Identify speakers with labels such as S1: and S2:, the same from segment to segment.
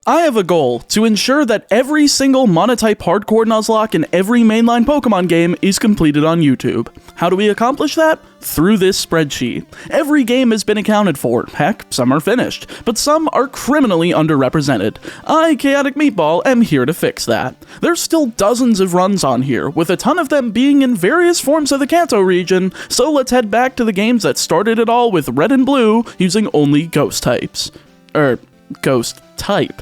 S1: I have a goal to ensure that every single monotype hardcore Nuzlocke in every mainline Pokemon game is completed on YouTube. How do we accomplish that? Through this spreadsheet. Every game has been accounted for. Heck, some are finished, but some are criminally underrepresented. I, ChaoticMeatball, am here to fix that. There's still dozens of runs on here, with a ton of them being in various forms of the Kanto region, so let's head back to the games that started it all with Red and Blue using only ghost types. Ghost type.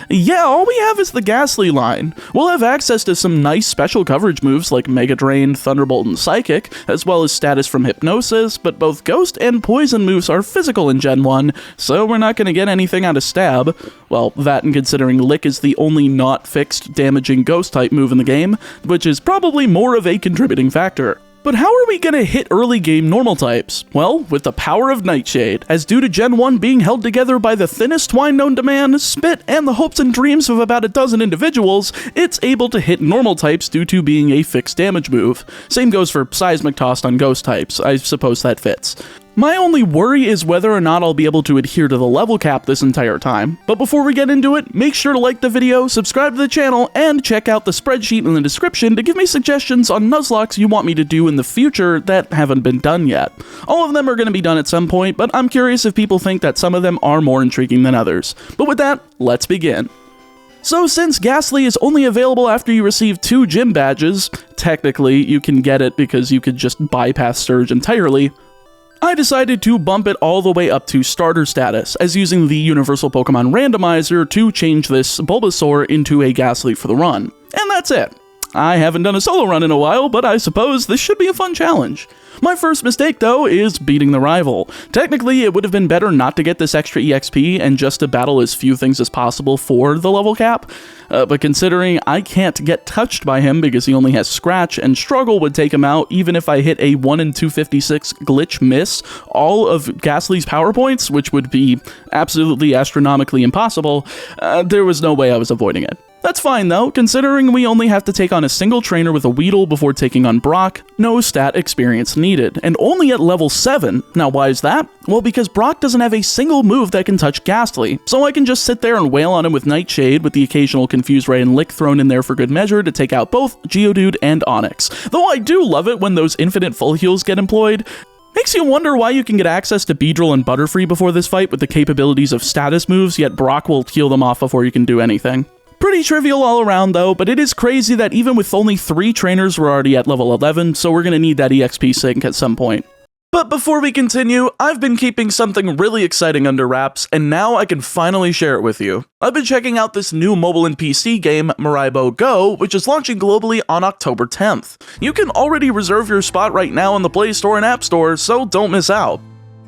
S1: Yeah, all we have is the Ghastly line. We'll have access to some nice special coverage moves like Mega Drain, Thunderbolt, and Psychic, as well as status from Hypnosis, but both Ghost and Poison moves are physical in Gen 1, so we're not going to get anything out of Stab. Well, that and considering Lick is the only not fixed damaging Ghost type move in the game, which is probably more of a contributing factor. But how are we going to hit early game normal types? Well, with the power of Nightshade, as due to Gen 1 being held together by the thinnest twine known to man, Spit, and the hopes and dreams of about a dozen individuals, it's able to hit normal types due to being a fixed damage move. Same goes for Seismic Toss on ghost types, I suppose that fits. My only worry is whether or not I'll be able to adhere to the level cap this entire time. But before we get into it, make sure to like the video, subscribe to the channel, and check out the spreadsheet in the description to give me suggestions on Nuzlocks you want me to do in the future that haven't been done yet. All of them are going to be done at some point, but I'm curious if people think that some of them are more intriguing than others. But with that, let's begin. So since Ghastly is only available after you receive 2 gym badges, technically you can get it because you could just bypass Surge entirely, I decided to bump it all the way up to starter status, as using the Universal Pokemon Randomizer to change this Bulbasaur into a Ghastly for the run. And that's it. I haven't done a solo run in a while, but I suppose this should be a fun challenge. My first mistake, though, is beating the rival. Technically, it would have been better not to get this extra EXP and just to battle as few things as possible for the level cap, but considering I can't get touched by him because he only has Scratch, and Struggle would take him out even if I hit a 1 in 256 glitch miss all of Ghastly's power points, which would be absolutely astronomically impossible, there was no way I was avoiding it. That's fine though, considering we only have to take on a single trainer with a Weedle before taking on Brock, no stat experience needed, and only at level 7. Now why is that? Well, because Brock doesn't have a single move that can touch Ghastly, so I can just sit there and wail on him with Nightshade with the occasional Confuse Ray and Lick thrown in there for good measure to take out both Geodude and Onix. Though I do love it when those infinite full heals get employed. Makes you wonder why you can get access to Beedrill and Butterfree before this fight with the capabilities of status moves, yet Brock will heal them off before you can do anything. Pretty trivial all around though, but it is crazy that even with only 3 trainers we're already at level 11, so we're gonna need that EXP sync at some point. But before we continue, I've been keeping something really exciting under wraps, and now I can finally share it with you. I've been checking out this new mobile and PC game, Miraibo Go, which is launching globally on October 10th. You can already reserve your spot right now in the Play Store and App Store, so don't miss out.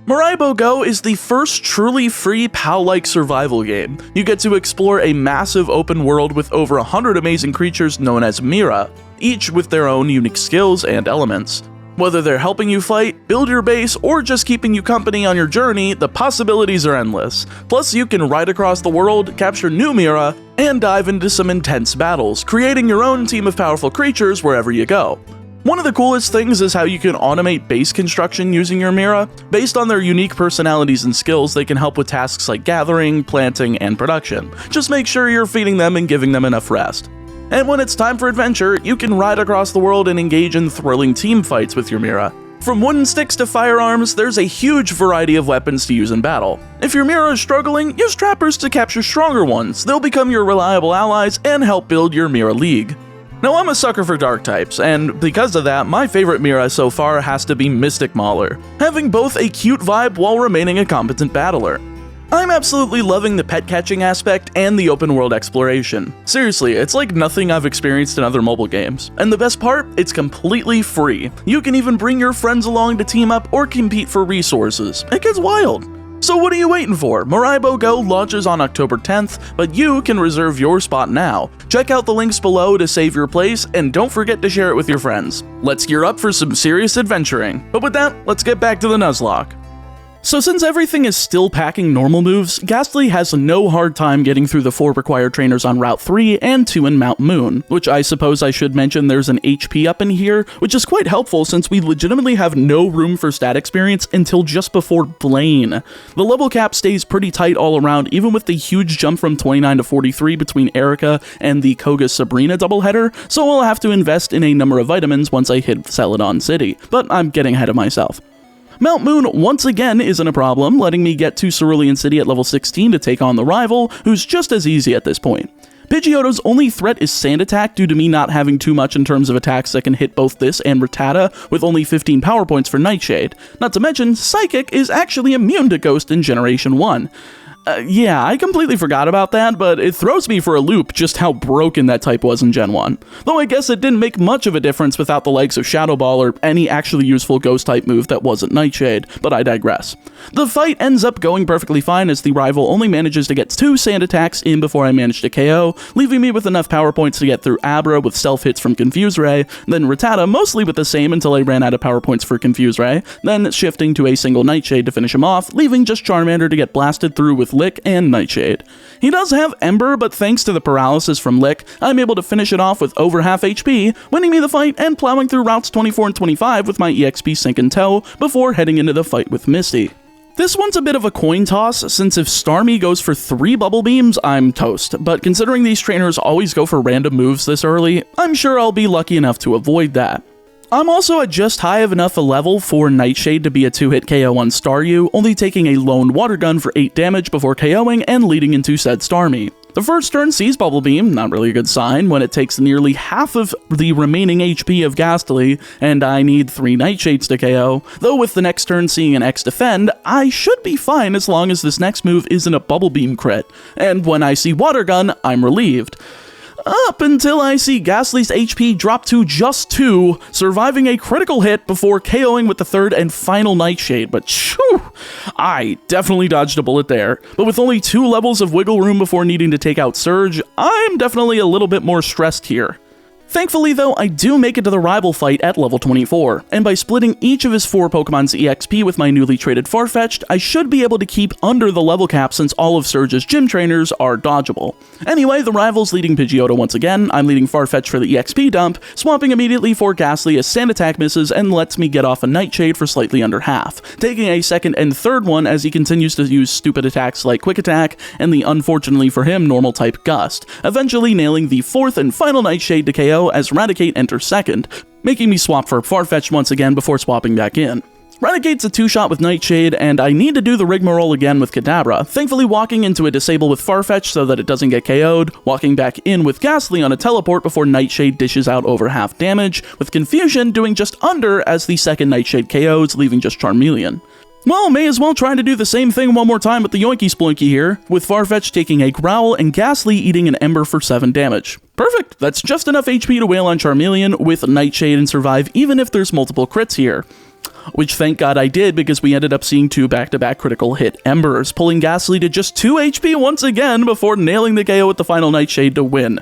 S1: Miraibo Go is the first truly free POW-like survival game. You get to explore a massive open world with over 100 amazing creatures known as Mira, each with their own unique skills and elements. Whether they're helping you fight, build your base, or just keeping you company on your journey, the possibilities are endless. Plus, you can ride across the world, capture new Mira, and dive into some intense battles, creating your own team of powerful creatures wherever you go. One of the coolest things is how you can automate base construction using your Mira. Based on their unique personalities and skills, they can help with tasks like gathering, planting, and production. Just make sure you're feeding them and giving them enough rest. And when it's time for adventure, you can ride across the world and engage in thrilling team fights with your Mira. From wooden sticks to firearms, there's a huge variety of weapons to use in battle. If your Mira is struggling, use trappers to capture stronger ones. They'll become your reliable allies and help build your Mira League. Now, I'm a sucker for dark types, and because of that, my favorite Mira so far has to be Mystic Mauler, having both a cute vibe while remaining a competent battler. I'm absolutely loving the pet catching aspect and the open world exploration. Seriously, it's like nothing I've experienced in other mobile games. And the best part, it's completely free. You can even bring your friends along to team up or compete for resources. It gets wild. So what are you waiting for? Miraibo Go launches on October 10th, but you can reserve your spot now. Check out the links below to save your place, and don't forget to share it with your friends. Let's gear up for some serious adventuring. But with that, let's get back to the Nuzlocke. So since everything is still packing normal moves, Ghastly has no hard time getting through the 4 required trainers on Route 3 and 2 in Mount Moon, which I suppose I should mention there's an HP up in here, which is quite helpful since we legitimately have no room for stat experience until just before Blaine. The level cap stays pretty tight all around, even with the huge jump from 29 to 43 between Erica and the Koga Sabrina doubleheader, so I'll have to invest in a number of vitamins once I hit Celadon City, but I'm getting ahead of myself. Mount Moon once again isn't a problem, letting me get to Cerulean City at level 16 to take on the rival, who's just as easy at this point. Pidgeotto's only threat is Sand Attack due to me not having too much in terms of attacks that can hit both this and Rattata, with only 15 power points for Nightshade. Not to mention, Psychic is actually immune to Ghost in Generation 1. Yeah, I completely forgot about that, but it throws me for a loop just how broken that type was in Gen 1. Though I guess it didn't make much of a difference without the likes of Shadow Ball or any actually useful Ghost-type move that wasn't Nightshade, but I digress. The fight ends up going perfectly fine as the rival only manages to get 2 Sand Attacks in before I manage to KO, leaving me with enough power points to get through Abra with Stealth hits from Confuse Ray, then Rattata mostly with the same until I ran out of power points for Confuse Ray, then shifting to a single Nightshade to finish him off, leaving just Charmander to get blasted through with Lick and Nightshade. He does have Ember, but thanks to the paralysis from Lick, I'm able to finish it off with over half HP, winning me the fight and plowing through routes 24 and 25 with my EXP Sink and Toe before heading into the fight with Misty. This one's a bit of a coin toss, since if Starmie goes for 3 Bubble Beams, I'm toast, but considering these trainers always go for random moves this early, I'm sure I'll be lucky enough to avoid that. I'm also at just high of enough a level for Nightshade to be a 2-hit KO on Staryu, only taking a lone Water Gun for 8 damage before KOing and leading into said Starmie. The first turn sees Bubble Beam, not really a good sign, when it takes nearly half of the remaining HP of Ghastly, and I need 3 Nightshades to KO, though with the next turn seeing an X defend, I should be fine as long as this next move isn't a Bubble Beam crit, and when I see Water Gun, I'm relieved. Up until I see Ghastly's HP drop to just 2, surviving a critical hit before KOing with the 3rd and final Nightshade, but shoo, I definitely dodged a bullet there. But with only 2 levels of wiggle room before needing to take out Surge, I'm definitely a little bit more stressed here. Thankfully though, I do make it to the rival fight at level 24, and by splitting each of his 4 Pokemon's EXP with my newly traded Farfetch'd, I should be able to keep under the level cap since all of Surge's gym trainers are dodgeable. Anyway, the rival's leading Pidgeotto once again, I'm leading Farfetch'd for the EXP dump, swapping immediately for Ghastly as Sand Attack misses and lets me get off a Nightshade for slightly under half, taking a 2nd and 3rd one as he continues to use stupid attacks like Quick Attack and the unfortunately for him normal type Gust, eventually nailing the 4th and final Nightshade to KO as Raticate enters 2nd, making me swap for Farfetch'd once again before swapping back in. Raticate's a 2-shot with Nightshade, and I need to do the Rigmarole again with Kadabra, thankfully walking into a Disable with Farfetch'd so that it doesn't get KO'd, walking back in with Ghastly on a Teleport before Nightshade dishes out over half damage, with Confusion doing just under as the 2nd Nightshade KOs, leaving just Charmeleon. Well, may as well try to do the same thing one more time with the Yoinky Sploinky here, with Farfetch'd taking a Growl and Ghastly eating an Ember for 7 damage. Perfect, that's just enough HP to wail on Charmeleon with Nightshade and survive even if there's multiple crits here. Which thank God I did, because we ended up seeing 2 back-to-back critical hit Embers, pulling Ghastly to just 2 HP once again before nailing the KO with the final Nightshade to win.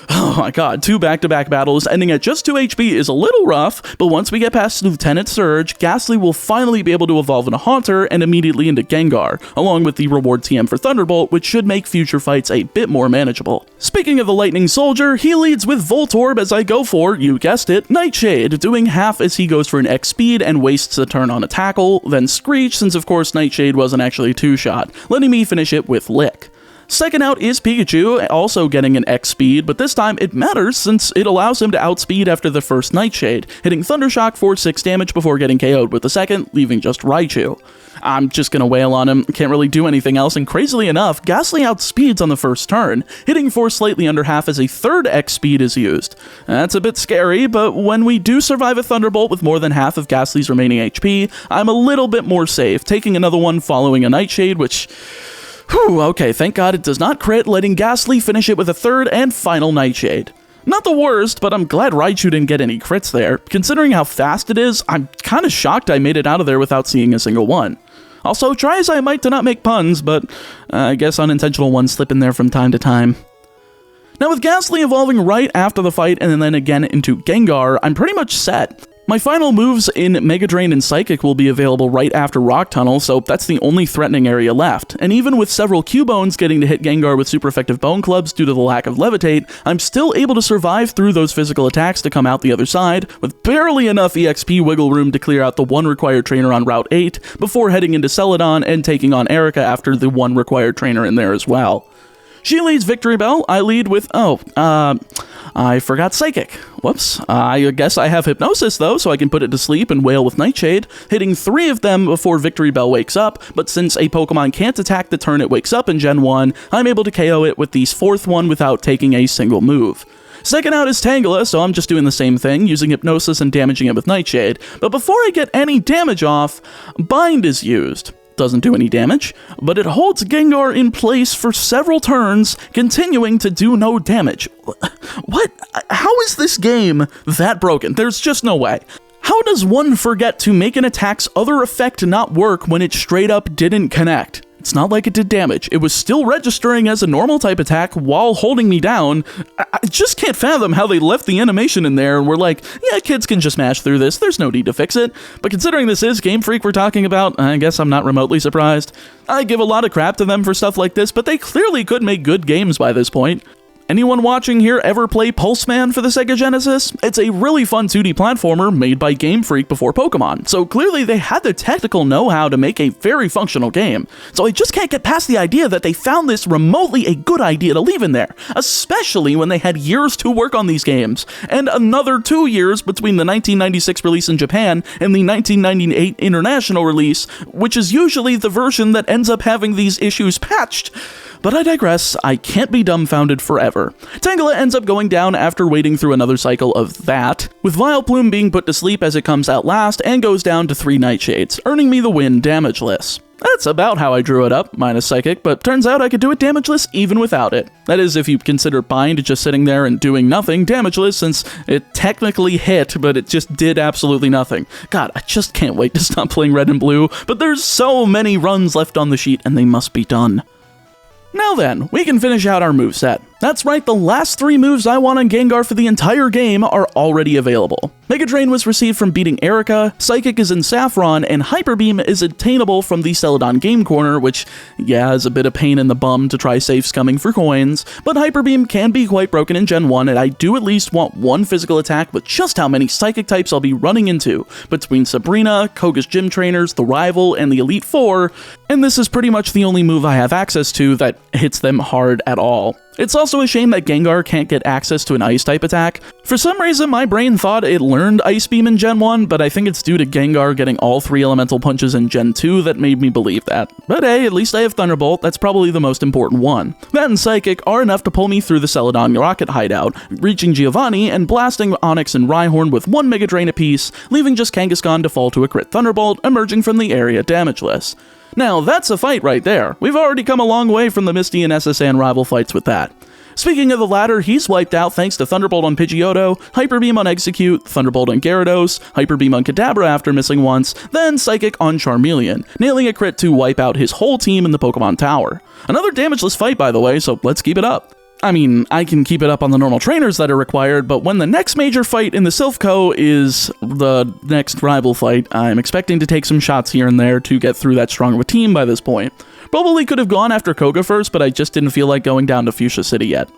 S1: Oh my god, 2 back-to-back battles ending at just 2 HP is a little rough, but once we get past Lieutenant Surge, Ghastly will finally be able to evolve into Haunter and immediately into Gengar, along with the reward TM for Thunderbolt, which should make future fights a bit more manageable. Speaking of the Lightning Soldier, he leads with Voltorb as I go for, you guessed it, Nightshade, doing half as he goes for an X speed and wastes a turn on a Tackle, then Screech since of course Nightshade wasn't actually a 2-shot, letting me finish it with Lick. Second out is Pikachu, also getting an X speed, but this time it matters since it allows him to outspeed after the first Nightshade, hitting Thundershock for 6 damage before getting KO'd with the second, leaving just Raichu. I'm just gonna wail on him, can't really do anything else, and crazily enough, Ghastly outspeeds on the first turn, hitting for slightly under half as a 3rd X speed is used. That's a bit scary, but when we do survive a Thunderbolt with more than half of Ghastly's remaining HP, I'm a little bit more safe, taking another one following a Nightshade, which... Whew, okay, thank God it does not crit, letting Ghastly finish it with a 3rd and final Nightshade. Not the worst, but I'm glad Raichu didn't get any crits there. Considering how fast it is, I'm kinda shocked I made it out of there without seeing a single one. Also, try as I might to not make puns, but I guess unintentional ones slip in there from time to time. Now with Ghastly evolving right after the fight and then again into Gengar, I'm pretty much set. My final moves in Mega Drain and Psychic will be available right after Rock Tunnel, so that's the only threatening area left. And even with several Q-Bones getting to hit Gengar with super effective Bone Clubs due to the lack of Levitate, I'm still able to survive through those physical attacks to come out the other side, with barely enough EXP wiggle room to clear out the one required trainer on Route 8, before heading into Celadon and taking on Erica after the one required trainer in there as well. She leads Victory Bell, I lead with, I forgot Psychic. Whoops. I guess I have Hypnosis, though, so I can put it to sleep and wail with Nightshade, hitting 3 of them before Victory Bell wakes up, but since a Pokemon can't attack the turn it wakes up in Gen 1, I'm able to KO it with the 4th one without taking a single move. Second out is Tangela, so I'm just doing the same thing, using Hypnosis and damaging it with Nightshade, but before I get any damage off, Bind is used. Doesn't do any damage, but it holds Gengar in place for several turns, continuing to do no damage. What? How is this game that broken? There's just no way. How does one forget to make an attack's other effect not work when it straight up didn't connect? It's not like it did damage. It was still registering as a normal type attack while holding me down. I just can't fathom how they left the animation in there and were like, yeah, kids can just smash through this. There's no need to fix it. But considering this is Game Freak we're talking about, I guess I'm not remotely surprised. I give a lot of crap to them for stuff like this, but they clearly could make good games by this point. Anyone watching here ever play Pulseman for the Sega Genesis? It's a really fun 2D platformer made by Game Freak before Pokemon, so clearly they had the technical know-how to make a very functional game. So I just can't get past the idea that they found this remotely a good idea to leave in there, especially when they had years to work on these games, and another 2 years between the 1996 release in Japan and the 1998 international release, which is usually the version that ends up having these issues patched. But I digress, I can't be dumbfounded forever. Tangela ends up going down after waiting through another cycle of that, with Vileplume being put to sleep as it comes out last and goes down to 3 Nightshades, earning me the win damageless. That's about how I drew it up, minus Psychic, but turns out I could do it damageless even without it. That is, if you consider Bind just sitting there and doing nothing damageless, since it technically hit, but it just did absolutely nothing. God, I just can't wait to stop playing Red and Blue, but there's so many runs left on the sheet and they must be done. Now then, we can finish out our moveset. That's right, the last 3 moves I want on Gengar for the entire game are already available. Mega Drain was received from beating Erica, Psychic is in Saffron, and Hyper Beam is attainable from the Celadon Game Corner, which, yeah, is a bit of pain in the bum to try safe scumming for coins, but Hyper Beam can be quite broken in Gen 1, and I do at least want one physical attack with just how many Psychic types I'll be running into, between Sabrina, Koga's Gym Trainers, the Rival, and the Elite Four, and this is pretty much the only move I have access to that hits them hard at all. It's also a shame that Gengar can't get access to an Ice-type attack. For some reason, my brain thought it learned Ice Beam in Gen 1, but I think it's due to Gengar getting all 3 elemental punches in Gen 2 that made me believe that. But hey, at least I have Thunderbolt, that's probably the most important one. That and Psychic are enough to pull me through the Celadon Rocket hideout, reaching Giovanni and blasting Onix and Rhyhorn with 1 Mega Drain apiece, leaving just Kangaskhan to fall to a crit Thunderbolt, emerging from the area damageless. Now, that's a fight right there. We've already come a long way from the Misty and SSN rival fights with that. Speaking of the latter, he's wiped out thanks to Thunderbolt on Pidgeotto, Hyper Beam on Execute, Thunderbolt on Gyarados, Hyper Beam on Kadabra after missing once, then Psychic on Charmeleon, nailing a crit to wipe out his whole team in the Pokemon Tower. Another damageless fight, by the way, so let's keep it up. I mean, I can keep it up on the normal trainers that are required, but when the next major fight in the Silph is the next rival fight, I'm expecting to take some shots here and there to get through that strong of a team by this point. Probably could have gone after Koga first, but I just didn't feel like going down to Fuchsia City yet.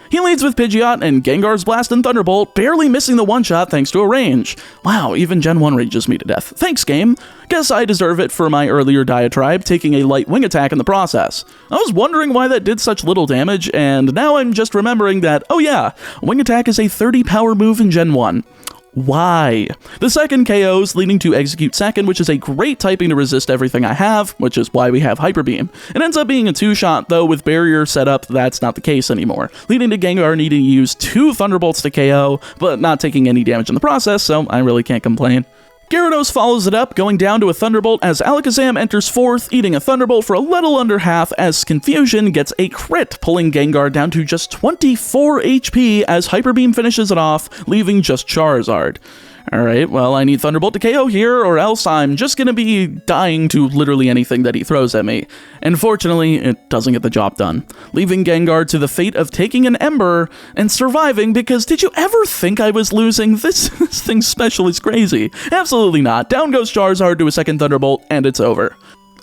S1: He leads with Pidgeot, and Gengar's Blast and Thunderbolt, barely missing the one-shot thanks to a range. Wow, even Gen 1 ranges me to death. Thanks, game. Guess I deserve it for my earlier diatribe, taking a light wing attack in the process. I was wondering why that did such little damage, and now I'm just remembering that, oh yeah, wing attack is a 30 power move in Gen 1. Why? The second KOs leading to Execute Second, which is a great typing to resist everything I have, which is why we have Hyper Beam. It ends up being a 2-shot, though with Barrier set up, that's not the case anymore, leading to Gengar needing to use 2 Thunderbolts to KO, but not taking any damage in the process, so I really can't complain. Gyarados follows it up, going down to a Thunderbolt as Alakazam enters 4th, eating a Thunderbolt for a little under half as Confusion gets a crit, pulling Gengar down to just 24 HP as Hyper Beam finishes it off, leaving just Charizard. Alright, well, I need Thunderbolt to KO here, or else I'm just gonna be dying to literally anything that he throws at me. And fortunately, it doesn't get the job done, leaving Gengar to the fate of taking an Ember and surviving, because did you ever think I was losing? This thing's special is crazy. Absolutely not. Down goes Charizard to a second Thunderbolt, and it's over.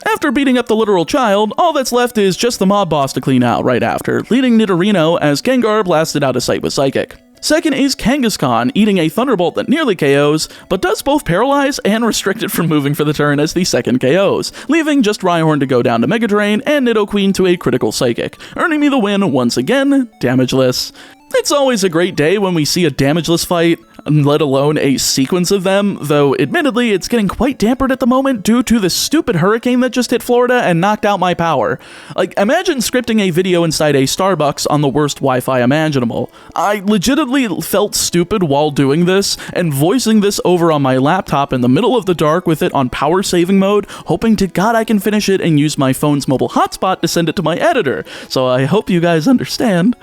S1: After beating up the literal child, all that's left is just the mob boss to clean out right after, leading Nidorino as Gengar blasted out of sight with Psychic. Second is Kangaskhan, eating a Thunderbolt that nearly KOs, but does both paralyze and restrict it from moving for the turn as the second KOs, leaving just Rhyhorn to go down to Mega Drain and Nidoqueen to a critical Psychic, earning me the win once again, damageless. It's always a great day when we see a damageless fight, let alone a sequence of them, though admittedly it's getting quite dampened at the moment due to the stupid hurricane that just hit Florida and knocked out my power. Like, imagine scripting a video inside a Starbucks on the worst Wi-Fi imaginable. I legitimately felt stupid while doing this, and voicing this over on my laptop in the middle of the dark with it on power saving mode, hoping to God I can finish it and use my phone's mobile hotspot to send it to my editor. So I hope you guys understand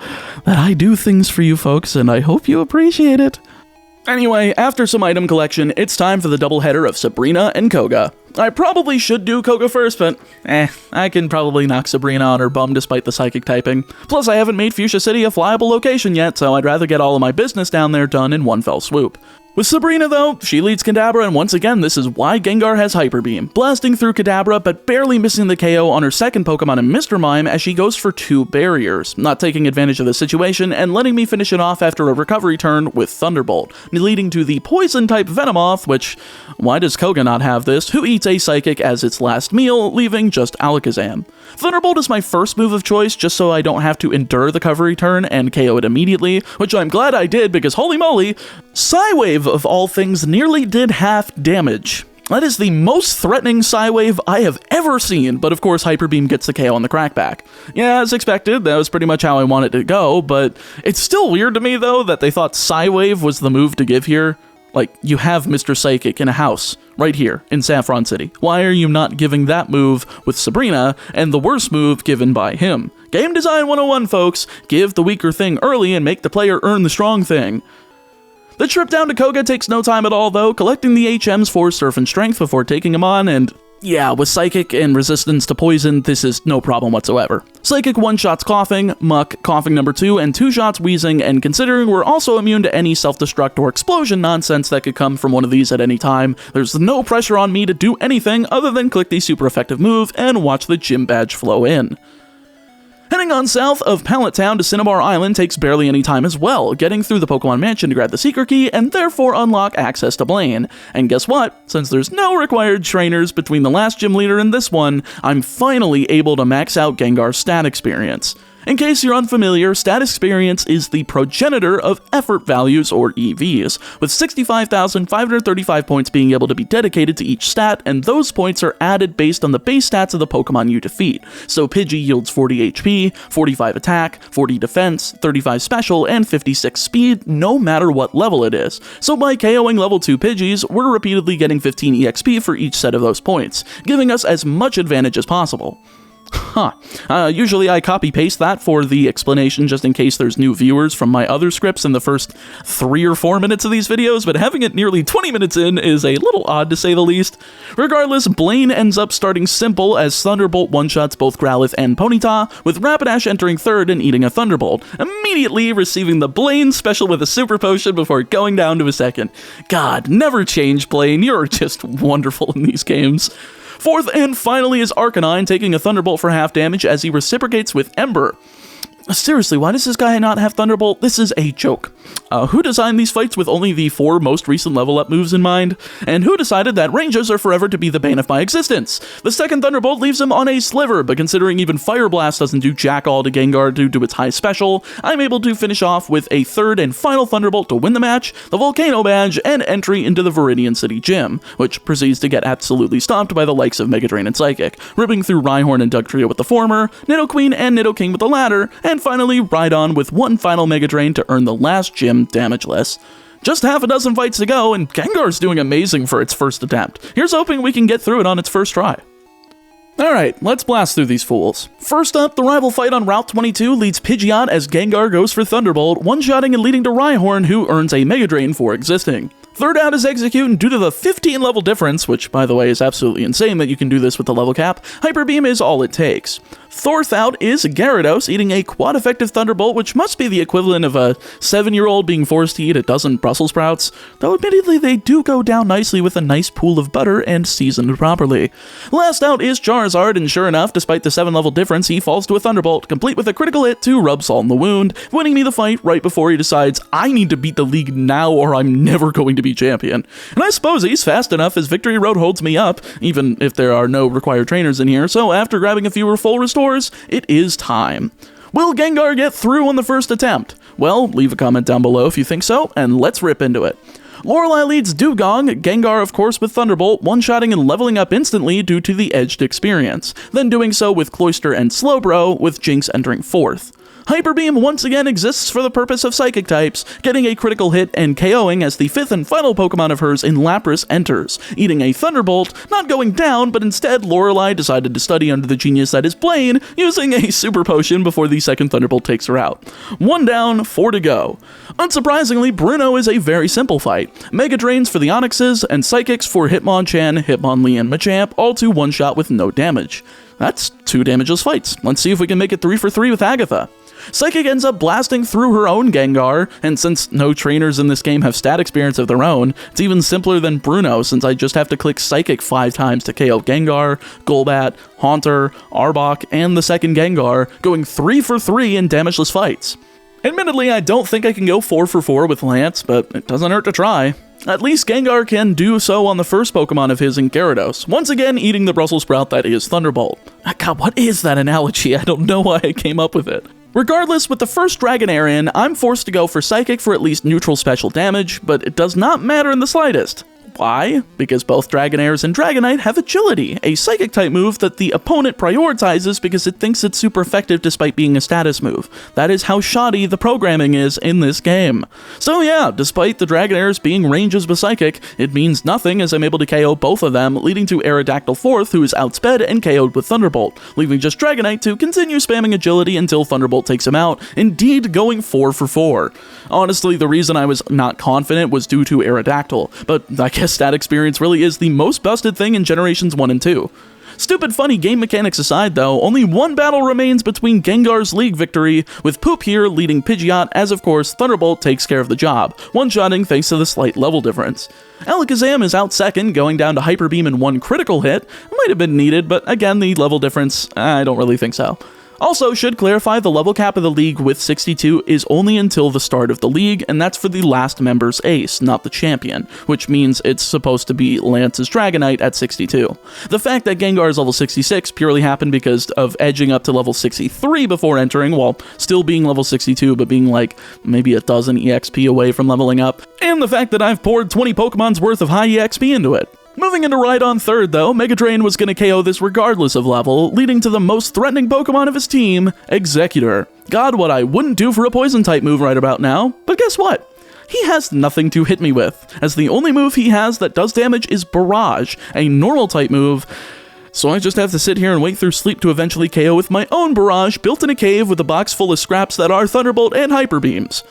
S1: that I do things for you folks, and I hope you appreciate it. Anyway, after some item collection, it's time for the doubleheader of Sabrina and Koga. I probably should do Koga first, but I can probably knock Sabrina on her bum despite the psychic typing. Plus, I haven't made Fuchsia City a flyable location yet, so I'd rather get all of my business down there done in one fell swoop. With Sabrina, though, she leads Kadabra, and once again, this is why Gengar has Hyper Beam, blasting through Kadabra, but barely missing the KO on her second Pokemon in Mr. Mime as she goes for 2 barriers, not taking advantage of the situation and letting me finish it off after a recovery turn with Thunderbolt, leading to the Poison-type Venomoth, which, why does Koga not have this, who eats a Psychic as its last meal, leaving just Alakazam. Thunderbolt is my first move of choice, just so I don't have to endure the recovery turn and KO it immediately, which I'm glad I did because holy moly, Psywave of all things nearly did half damage. That is the most threatening Psywave I have ever seen, but of course Hyper Beam gets the KO on the crackback. Yeah, as expected, that was pretty much how I wanted it to go, but it's still weird to me though that they thought Psywave was the move to give here. Like, you have Mr. Psychic in a house, right here, in Saffron City. Why are you not giving that move with Sabrina, and the worst move given by him? Game Design 101, folks! Give the weaker thing early and make the player earn the strong thing. The trip down to Koga takes no time at all, though, collecting the HMs for Surf and Strength before taking him on, and yeah, with Psychic and resistance to poison, this is no problem whatsoever. Psychic 1-shots Coughing, Muck, Coughing number 2, and 2 shots Wheezing, and considering we're also immune to any self-destruct or explosion nonsense that could come from one of these at any time, there's no pressure on me to do anything other than click the super effective move and watch the gym badge flow in. Heading on south of Pallet Town to Cinnabar Island takes barely any time as well, getting through the Pokemon Mansion to grab the Secret Key and therefore unlock access to Blaine. And guess what? Since there's no required trainers between the last gym leader and this one, I'm finally able to max out Gengar's stat experience. In case you're unfamiliar, stat experience is the progenitor of effort values, or EVs, with 65,535 points being able to be dedicated to each stat, and those points are added based on the base stats of the Pokemon you defeat. So Pidgey yields 40 HP, 45 attack, 40 defense, 35 special, and 56 speed, no matter what level it is. So by KOing level 2 Pidgeys, we're repeatedly getting 15 EXP for each set of those points, giving us as much advantage as possible. Usually I copy-paste that for the explanation just in case there's new viewers from my other scripts in the first 3 or 4 minutes of these videos, but having it nearly 20 minutes in is a little odd to say the least. Regardless, Blaine ends up starting simple as Thunderbolt one-shots both Growlithe and Ponyta, with Rapidash entering third and eating a Thunderbolt, immediately receiving the Blaine special with a Super Potion before going down to a second. God, never change, Blaine, you're just wonderful in these games. Fourth and finally is Arcanine, taking a Thunderbolt for half damage as he reciprocates with Ember. Seriously, why does this guy not have Thunderbolt? This is a joke. Who designed these fights with only the 4 most recent level up moves in mind? And who decided that ranges are forever to be the bane of my existence? The second Thunderbolt leaves him on a sliver, but considering even Fire Blast doesn't do jack all to Gengar due to its high special, I'm able to finish off with a third and final Thunderbolt to win the match, the Volcano Badge, and entry into the Viridian City Gym, which proceeds to get absolutely stomped by the likes of Mega Drain and Psychic, ripping through Rhyhorn and Dugtrio with the former, Nidoqueen and Nidoking with the latter, and finally Rhydon with one final Mega Drain to earn the last gym damageless. Just half a dozen fights to go, and Gengar's doing amazing for its first attempt. Here's hoping we can get through it on its first try. Alright, let's blast through these fools. First up, the rival fight on Route 22 leads Pidgeot as Gengar goes for Thunderbolt, one-shotting and leading to Rhyhorn, who earns a Mega Drain for existing. Third out is Execute, and due to the 15 level difference, which by the way is absolutely insane that you can do this with the level cap, Hyper Beam is all it takes. Fourth out is Gyarados, eating a quad-effective Thunderbolt, which must be the equivalent of a 7-year-old being forced to eat a dozen Brussels sprouts, though admittedly they do go down nicely with a nice pool of butter and seasoned properly. Last out is Charizard, and sure enough, despite the 7-level difference, he falls to a Thunderbolt, complete with a critical hit to rub salt in the wound, winning me the fight right before he decides, I need to beat the league now or I'm never going to be champion. And I suppose he's fast enough as Victory Road holds me up, even if there are no required trainers in here, so after grabbing a few full restores, it is time. Will Gengar get through on the first attempt? Well, leave a comment down below if you think so, and let's rip into it. Lorelei leads Dugong, Gengar of course with Thunderbolt, one-shotting and leveling up instantly due to the edged experience, then doing so with Cloyster and Slowbro, with Jinx entering fourth. Hyper Beam once again exists for the purpose of Psychic types, getting a critical hit and KOing as the 5th and final Pokemon of hers in Lapras enters, eating a Thunderbolt, not going down, but instead Lorelei decided to study under the genius that is Blaine, using a Super Potion before the second Thunderbolt takes her out. 1 down, 4 to go. Unsurprisingly, Bruno is a very simple fight. Mega Drains for the Onixes, and Psychics for Hitmonchan, Hitmonlee, and Machamp, all to one-shot with no damage. That's 2 damageless fights. Let's see if we can make it 3 for 3 with Agatha. Psychic ends up blasting through her own Gengar, and since no trainers in this game have stat experience of their own, it's even simpler than Bruno since I just have to click Psychic 5 times to KO Gengar, Golbat, Haunter, Arbok, and the second Gengar, going 3 for 3 in damageless fights. Admittedly, I don't think I can go 4 for 4 with Lance, but it doesn't hurt to try. At least Gengar can do so on the first Pokemon of his in Gyarados, once again eating the Brussels sprout that is Thunderbolt. God, what is that analogy? I don't know why I came up with it. Regardless, with the first Dragonair in, I'm forced to go for Psychic for at least neutral special damage, but it does not matter in the slightest. Why? Because both Dragonairs and Dragonite have Agility, a Psychic-type move that the opponent prioritizes because it thinks it's super effective despite being a status move. That is how shoddy the programming is in this game. So yeah, despite the Dragonairs being ranges with Psychic, it means nothing as I'm able to KO both of them, leading to Aerodactyl 4th, who is outsped and KO'd with Thunderbolt, leaving just Dragonite to continue spamming Agility until Thunderbolt takes him out, indeed going 4 for 4. Honestly, the reason I was not confident was due to Aerodactyl, but I guess stat experience really is the most busted thing in Generations 1 and 2. Stupid funny game mechanics aside though, only one battle remains between Gengar's League victory, with Poop here leading Pidgeot as of course Thunderbolt takes care of the job, one-shotting thanks to the slight level difference. Alakazam is out second, going down to Hyper Beam in 1 critical hit. It might have been needed, but again the level difference, I don't really think so. Also, should clarify the level cap of the league with 62 is only until the start of the league, and that's for the last member's ace, not the champion, which means it's supposed to be Lance's Dragonite at 62. The fact that Gengar is level 66 purely happened because of edging up to level 63 before entering, while still being level 62 but being like maybe a dozen EXP away from leveling up, and the fact that I've poured 20 Pokemon's worth of high EXP into it. Moving into Rhydon third though, Mega Drain was going to KO this regardless of level, leading to the most threatening Pokemon of his team, Executor. God, what I wouldn't do for a poison type move right about now, but guess what? He has nothing to hit me with, as the only move he has that does damage is Barrage, a normal type move, so I just have to sit here and wait through sleep to eventually KO with my own Barrage built in a cave with a box full of scraps that are Thunderbolt and Hyper Beams.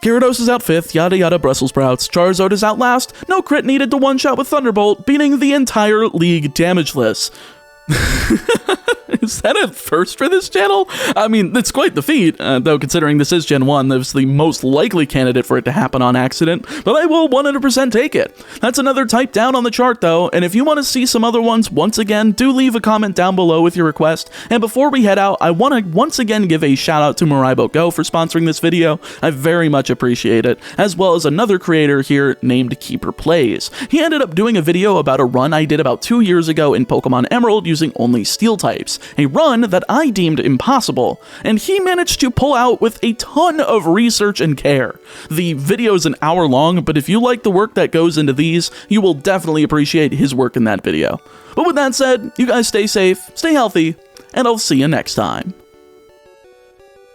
S1: Gyarados is out 5th, yada yada Brussels sprouts. Charizard is out last, no crit needed to one-shot with Thunderbolt, beating the entire league damageless. Is that a first for this channel? I mean, it's quite the feat, though considering this is Gen 1, that's the most likely candidate for it to happen on accident, but I will 100% take it. That's another type down on the chart though, and if you want to see some other ones once again, do leave a comment down below with your request, and before we head out, I want to once again give a shout out to Miraibo Go for sponsoring this video. I very much appreciate it, as well as another creator here named Keeper Plays. He ended up doing a video about a run I did about 2 years ago in Pokemon Emerald using only Steel types, a run that I deemed impossible, and he managed to pull out with a ton of research and care. The video is an hour long, but if you like the work that goes into these, you will definitely appreciate his work in that video. But with that said, you guys stay safe, stay healthy, and I'll see you next time.